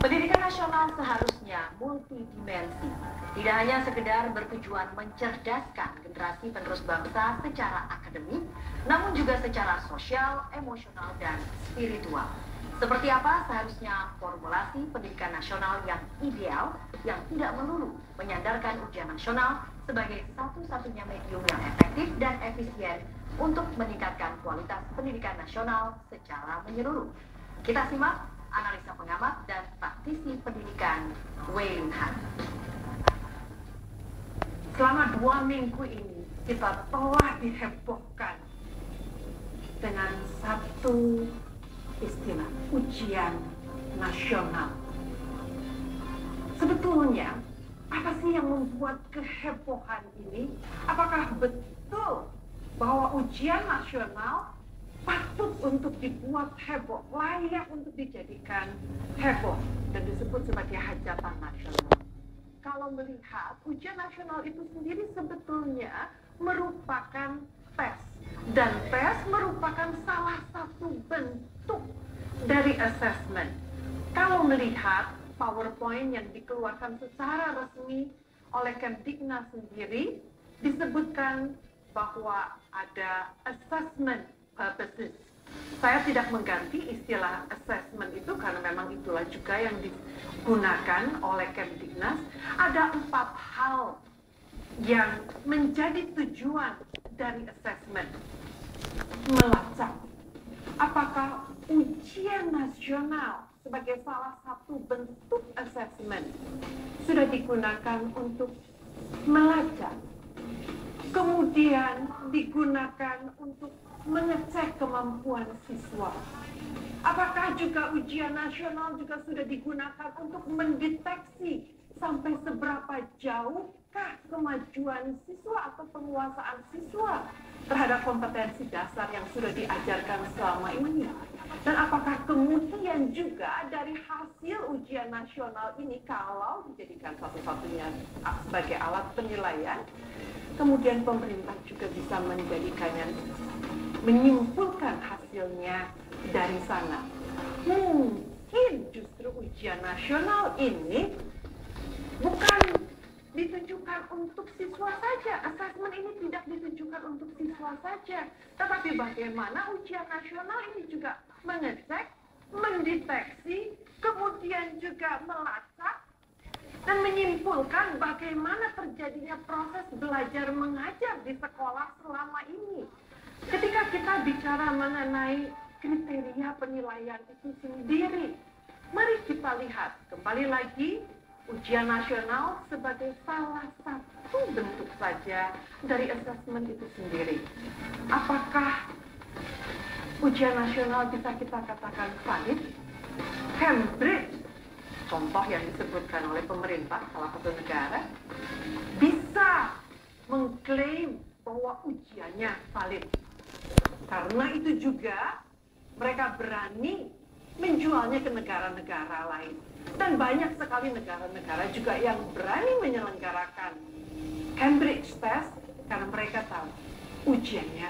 Pendidikan nasional seharusnya multidimensi, tidak hanya sekedar bertujuan mencerdaskan generasi penerus bangsa secara akademik, namun juga secara sosial, emosional, dan spiritual. Seperti apa seharusnya formulasi pendidikan nasional yang ideal, yang tidak melulu menyandarkan ujian nasional sebagai satu-satunya medium yang efektif dan efisien untuk meningkatkan kualitas pendidikan nasional secara menyeluruh. Kita simak analisa pengamat dan praktisi pendidikan Wei Lun Han. Selama 2 minggu ini kita telah dihebohkan dengan satu istilah, ujian nasional. Sebetulnya apa sih yang membuat kehebohan ini? Apakah betul bahwa ujian nasional patut untuk dibuat heboh, layak untuk dijadikan heboh dan disebut sebagai hajatan nasional? Kalau melihat ujian nasional itu sendiri sebetulnya merupakan tes, dan tes merupakan salah satu bentuk dari assessment. Kalau melihat PowerPoint yang dikeluarkan secara resmi oleh Kemdiknas sendiri, disebutkan bahwa ada assessment purposes. Saya tidak mengganti istilah assessment itu karena memang itulah juga yang digunakan oleh Kemdiknas. Ada 4 hal yang menjadi tujuan dari assessment. Melacak apakah ujian nasional sebagai salah satu bentuk assessment sudah digunakan untuk melacak, kemudian digunakan untuk mengecek kemampuan siswa. Apakah juga ujian nasional juga sudah digunakan untuk mendeteksi sampai seberapa jauhkah kemajuan siswa atau penguasaan siswa terhadap kompetensi dasar yang sudah diajarkan selama ini? Dan apakah kemudian juga dari hasil ujian nasional ini, kalau dijadikan satu-satunya sebagai alat penilaian, kemudian pemerintah juga bisa menjadikannya, menyimpulkan hasilnya dari sana. Mungkin justru ujian nasional ini bukan ditujukan untuk siswa saja, assessment ini tidak ditujukan untuk siswa saja, tetapi bagaimana ujian nasional ini juga mengecek, mendeteksi, kemudian juga melacak dan menyimpulkan bagaimana terjadinya proses belajar mengajar di sekolah selama ini. Ketika kita bicara mengenai kriteria penilaian itu sendiri, mari kita lihat kembali lagi ujian nasional sebagai salah satu bentuk saja dari assessment itu sendiri. Apakah ujian nasional bisa kita katakan valid? Cambridge, contoh yang disebutkan oleh pemerintah salah satu negara, bisa mengklaim bahwa ujiannya valid. Karena itu juga mereka berani menjualnya ke negara-negara lain. Dan banyak sekali negara-negara juga yang berani menyelenggarakan Cambridge test karena mereka tahu ujiannya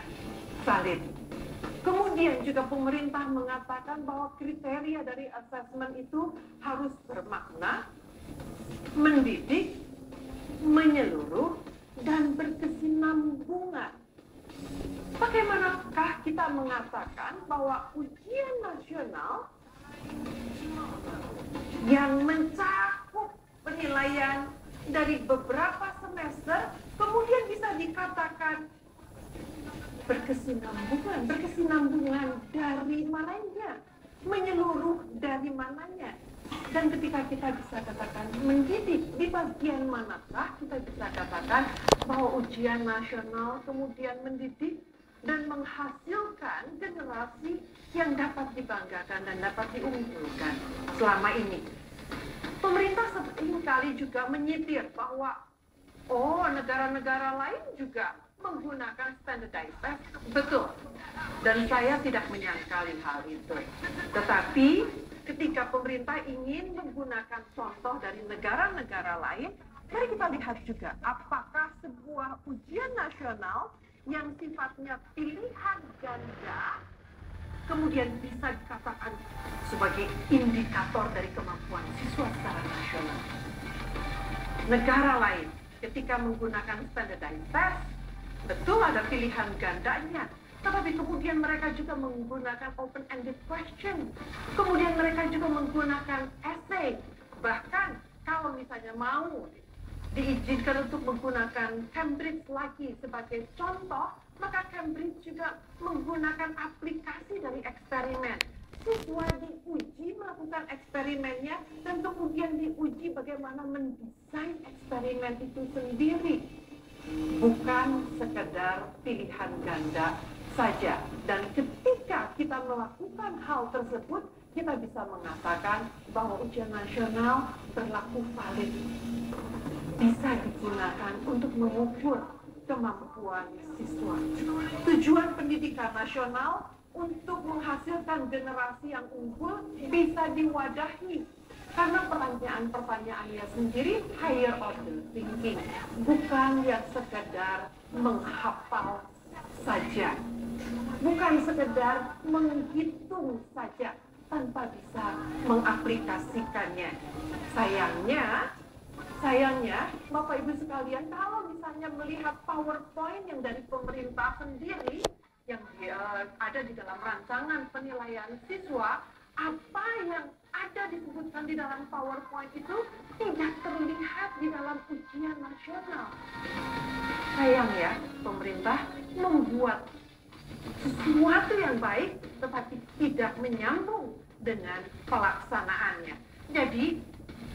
valid. Kemudian juga pemerintah mengatakan bahwa kriteria dari assessment itu harus bermakna, mendidik, menyeluruh, dan berkesinambungan. Bagaimanakah kita mengatakan bahwa ujian nasional yang mencakup penilaian dari beberapa semester kemudian bisa dikatakan berkesinambungan? Berkesinambungan dari mananya? Menyeluruh dari mananya? Dan ketika kita bisa katakan mendidik, di bagian manakah kita bisa katakan bahwa ujian nasional kemudian mendidik dan menghasilkan generasi yang dapat dibanggakan dan dapat diunggulkan selama ini? Pemerintah seringkali juga menyitir bahwa negara-negara lain juga menggunakan standardized test. Betul. Dan saya tidak menyangkali hal itu. Tetapi ketika pemerintah ingin menggunakan contoh dari negara-negara lain, mari kita lihat juga apakah sebuah ujian nasional yang sifatnya pilihan ganda kemudian bisa dikatakan sebagai indikator dari kemampuan siswa secara nasional. Negara lain ketika menggunakan standardized test, betul ada pilihan gandanya, tetapi kemudian mereka juga menggunakan open-ended question, kemudian mereka juga menggunakan essay, bahkan kalau misalnya mau diizinkan untuk menggunakan Cambridge lagi sebagai contoh, maka Cambridge juga menggunakan aplikasi dari eksperimen. Siswa diuji melakukan eksperimennya dan kemudian diuji bagaimana mendesain eksperimen itu sendiri. Bukan sekedar pilihan ganda saja. Dan ketika kita melakukan hal tersebut, kita bisa mengatakan bahwa ujian nasional berlaku valid. Bisa digunakan untuk mengukur kemampuan siswa. Tujuan pendidikan nasional untuk menghasilkan generasi yang unggul bisa diwadahi karena pertanyaan-pertanyaannya sendiri higher order thinking, bukan yang sekedar menghafal saja, bukan sekedar menghitung saja tanpa bisa mengaplikasikannya. Sayangnya, Bapak Ibu sekalian, kalau misalnya melihat PowerPoint yang dari pemerintah sendiri, yang ada di dalam rancangan penilaian siswa, apa yang ada disebutkan di dalam PowerPoint itu tidak terlihat di dalam ujian nasional. Sayang ya, pemerintah membuat sesuatu yang baik, tetapi tidak menyambung dengan pelaksanaannya. Jadi,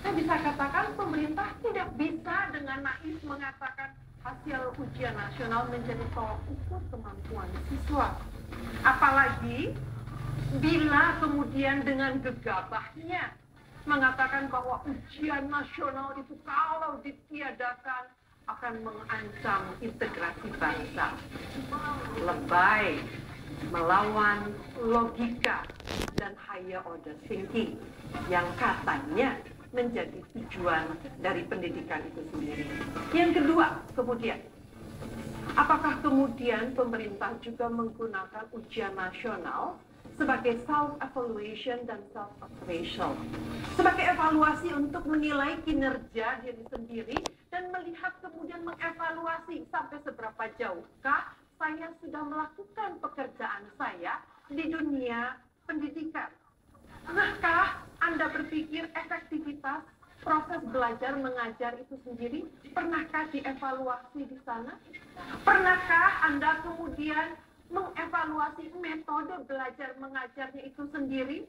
saya bisa katakan pemerintah tidak bisa dengan naif mengatakan hasil ujian nasional menjadi tolak ukur kemampuan siswa. Apalagi bila kemudian dengan gegabahnya mengatakan bahwa ujian nasional itu kalau ditiadakan akan mengancam integrasi bangsa. Lebay, melawan logika dan higher order thinking yang katanya menjadi tujuan dari pendidikan itu sendiri. Yang kedua, kemudian, apakah kemudian pemerintah juga menggunakan ujian nasional sebagai self-evaluation dan self-appraisal? Sebagai evaluasi untuk menilai kinerja diri sendiri dan melihat kemudian mengevaluasi sampai seberapa jauhkah saya sudah melakukan pekerjaan saya di dunia pendidikan. Pernahkah Anda berpikir efektivitas proses belajar mengajar itu sendiri? Pernahkah dievaluasi di sana? Pernahkah Anda kemudian mengevaluasi metode belajar mengajarnya itu sendiri?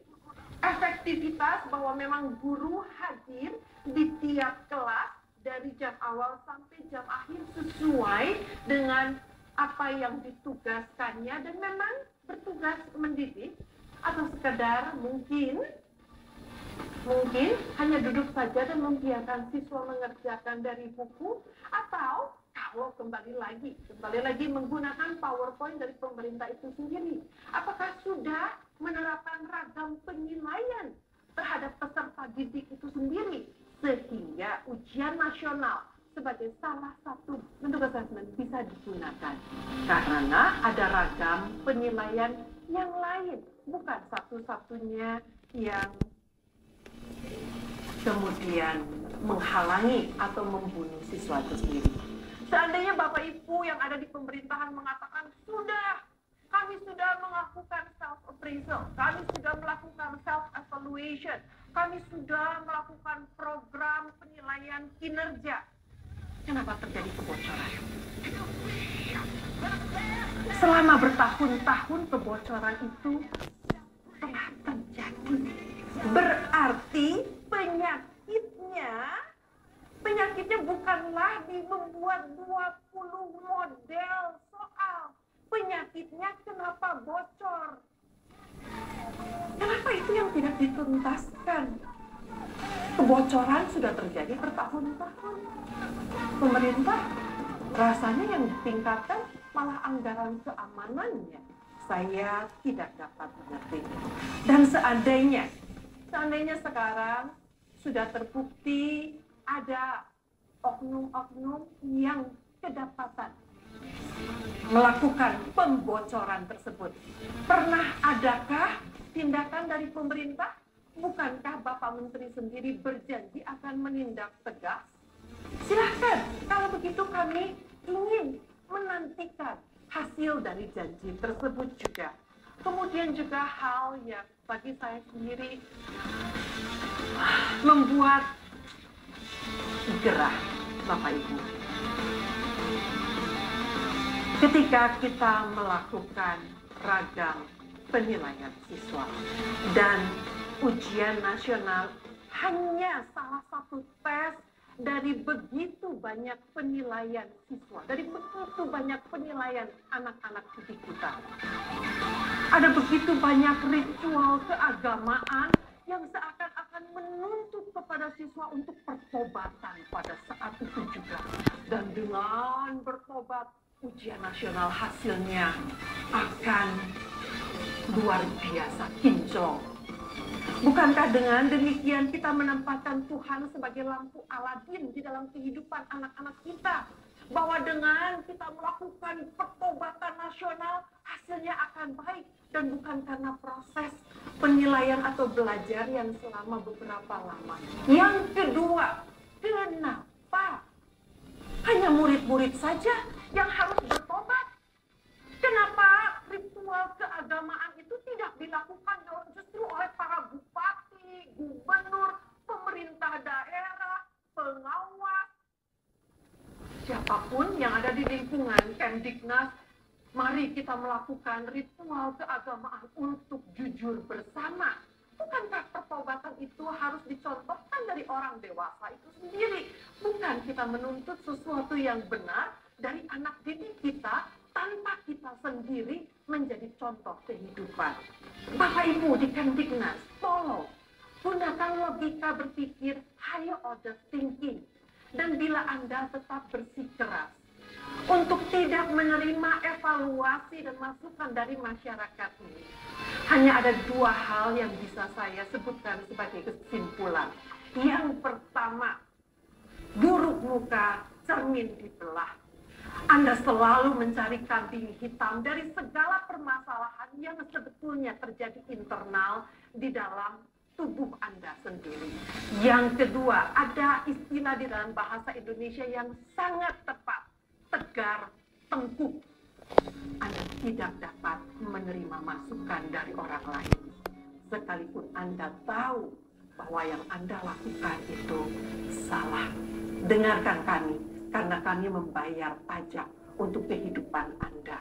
Efektivitas bahwa memang guru hadir di tiap kelas dari jam awal sampai jam akhir sesuai dengan apa yang ditugaskannya dan memang bertugas mendidik, atau sekedar mungkin hanya duduk saja dan membiarkan siswa mengerjakan dari buku, atau kalau kembali lagi menggunakan PowerPoint dari pemerintah itu sendiri. Apakah sudah menerapkan ragam penilaian terhadap peserta didik itu sendiri sehingga ujian nasional sebagai salah satu bentuk assessment bisa digunakan? Karena ada ragam penilaian yang lain, bukan satu-satunya yang kemudian menghalangi atau membunuh siswa itu sendiri. Seandainya Bapak Ibu yang ada di pemerintahan mengatakan, kami sudah melakukan self-appraisal, kami sudah melakukan self-evaluation, kami sudah melakukan program penilaian kinerja. Kenapa terjadi kebocoran? Selama bertahun-tahun kebocoran itu telah terjadi. Berarti penyakitnya bukanlah membuat 20 model soal. Penyakitnya kenapa bocor? Kenapa itu yang tidak dituntaskan? Kebocoran sudah terjadi bertahun-tahun. Pemerintah rasanya yang ditingkatkan malah anggaran keamanannya. Saya tidak dapat mengerti. Dan seandainya sekarang sudah terbukti ada oknum-oknum yang kedapatan melakukan pembocoran tersebut. Pernah adakah tindakan dari pemerintah? Bukankah Bapak Menteri sendiri berjanji akan menindak tegas? Silahkan, kalau begitu kami ingin menantikan hasil dari janji tersebut juga. Kemudian juga hal yang bagi saya sendiri membuat gerah, Bapak Ibu. Ketika kita melakukan ragam penilaian siswa dan ujian nasional hanya salah satu tes dari begitu banyak penilaian siswa, dari begitu banyak penilaian anak-anak didik kita. Ada begitu banyak ritual keagamaan yang seakan-akan menuntut kepada siswa untuk pertobatan pada saat itu juga. Dan dengan bertobat, ujian nasional hasilnya akan luar biasa kinclong. Bukankah dengan demikian kita menempatkan Tuhan sebagai lampu Aladin di dalam kehidupan anak-anak kita? Bahwa dengan kita melakukan pertobatan nasional, hasilnya akan baik. Dan bukan karena proses penilaian atau belajar yang selama beberapa lama. Yang kedua, kenapa hanya murid-murid saja yang harus bertobat? Kenapa ritual keagamaan itu tidak dilakukan justru oleh para bupati, gubernur, pemerintah daerah, pengawas, siapapun yang ada di lingkungan Kemdiknas? Mari kita melakukan ritual keagamaan untuk jujur bersama. Bukankah pertobatan itu harus dicontohkan dari orang dewasa itu sendiri? Bukan kita menuntut sesuatu yang benar dari anak didik kita tanpa kita sendiri menjadi contoh kehidupan. Bapak Ibu di Kemdiknas, tolong gunakan logika berpikir, higher order thinking. Dan bila Anda tetap bersikeras untuk tidak menerima evaluasi dan masukan dari masyarakat ini, hanya ada dua hal yang bisa saya sebutkan sebagai kesimpulan. Yang pertama, buruk muka cermin dibelah. Anda selalu mencari kambing hitam dari segala permasalahan yang sebetulnya terjadi internal di dalam tubuh Anda sendiri. Yang kedua, ada istilah di dalam bahasa Indonesia yang sangat tepat, tegar tengkuk. Anda tidak dapat menerima masukan dari orang lain, sekalipun Anda tahu bahwa yang Anda lakukan itu salah. Dengarkan kami, karena kami membayar pajak untuk kehidupan Anda.